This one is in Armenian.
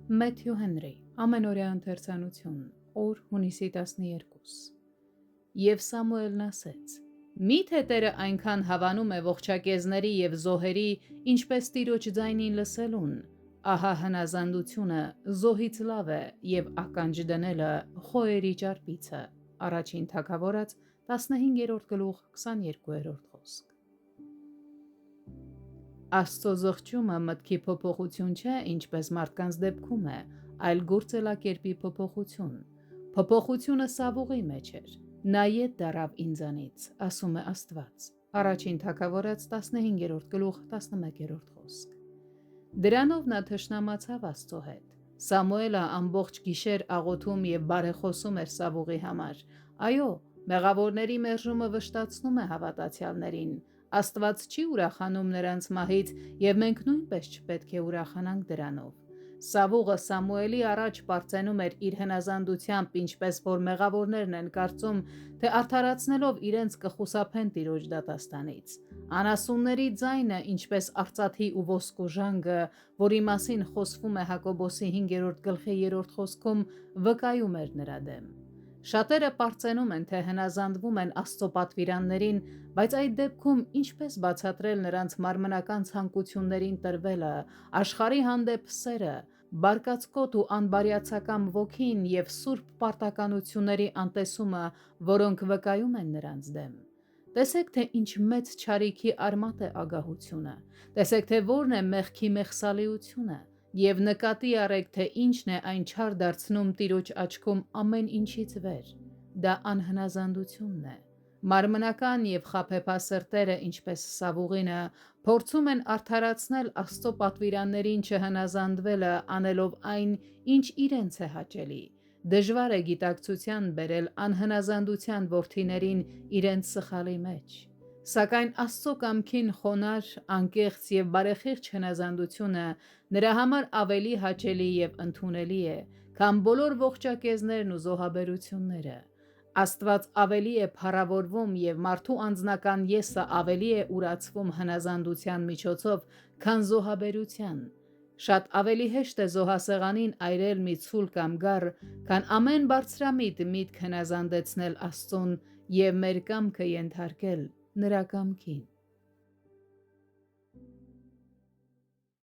Մեթյու Հենրի, ամենօրյա ընթերցանություն, օր հունիսի 12։ Եվ Սամուելն ասեց. Մի՞թե Տերը այնքան հավանում է ողջակեզների և զոհերի, ինչպես Տիրոջ ձայնին լսելուն, ահա հնազանդությունը զոհից լավ է և ականջ դնելը խոերի ճարպիցը։ Առաջին Թագավորաց 15-րդ գլուխ 22-րդ խոսք։ Աստծո զղջումը մտքի փոփոխություն չէ, ինչպես մարդկանց դեպքում է, այլ գործելակերպի փոփոխություն։ Փոփոխությունը Սավուղի մեջ էր։ Նա ետ դառավ ինձանից, ասում է Աստված։ Առաջին Թագավորաց 15-րդ գլուխ 11-րդ խոսք։ Դրանով նա թշնամացավ Աստծո հետ։ Սամուելը ամբողջ գիշեր աղոթում և բարեխոսում էր Սավուղի համար։ Այո, մեղավորների մերժումը վշտացնում է հավատացյալներին։ Աստված չի ուրախանում նրանց մահից, և մենք նույնպես չպետք է ուրախանանք դրանով։ Սավուղը Սամուելի առաջ պարծենում էր իր հնազանդությամբ, ինչպես որ մեղավորներն են կարծում, թե արդարացնելով իրենց կխուսափեն Տիրոջ դատաստանից։ Անասունների ձայնը, ինչպես արծաթի ու ոսկու ժանգը, որի մասին խոսվում է Հակոբոսի 5-րդ գլխի 3-րդ խոսքում, վկայում էր նրա դեմ։ Շատերը պարծենում են, թե հնազանդվում են Աստծո պատվիրաններին, բայց այդ դեպքում ինչպես բացատրել նրանց մարմնական ցանկություններին տրվելը, աշխարհի հանդեպ սերը, բարկացկոտ ու անբարյացակամ ոգին և սուրբ պարտականությունների անտեսումը, որոնք վկայում են նրանց դեմ։ Տեսեք, թե ինչ մեծ չարիքի արմատ է ագահությունը, տեսեք, թե որն է մեղքի մեղսալիությունը, և նկատի առեք, թե ինչն է այն չար դարձնում Տիրոջ աչքում ամեն ինչից վեր։ Դա անհնազանդությունն է։ Մարմնական և խաբեբասրտերը, ինչպես Սավուղինը, փորձում են արդարացնել Աստծո պատվիրաններին չհնազանդվելը, անելով այն, ինչ իրենց է հաճելի։ Դժվար է գիտակցության բերել անհնազանդության որդիներին իրենց սխալի մեջ։ Սակայն Աստծո կամքին խոնարհ, անկեղծ և բարեխիղճ հնազանդությունը նրա համար ավելի հաճելի և ընդունելի է, քան բոլոր ողջակեզներն ու զոհաբերությունները։ Աստված ավելի է փառավորվում և մարդու անձնական ես-ը ավելի է ուրացվում հնազանդության միջոցով, քան զոհաբերության։ Շատ ավելի հեշտ է զոհասեղանին այրել մի ցուլ կամ գառ, քան ամեն բարձրամիտ միտք հնազանդեցնել Աստծուն և մեր կամքը ենթարկել նրա կամքին։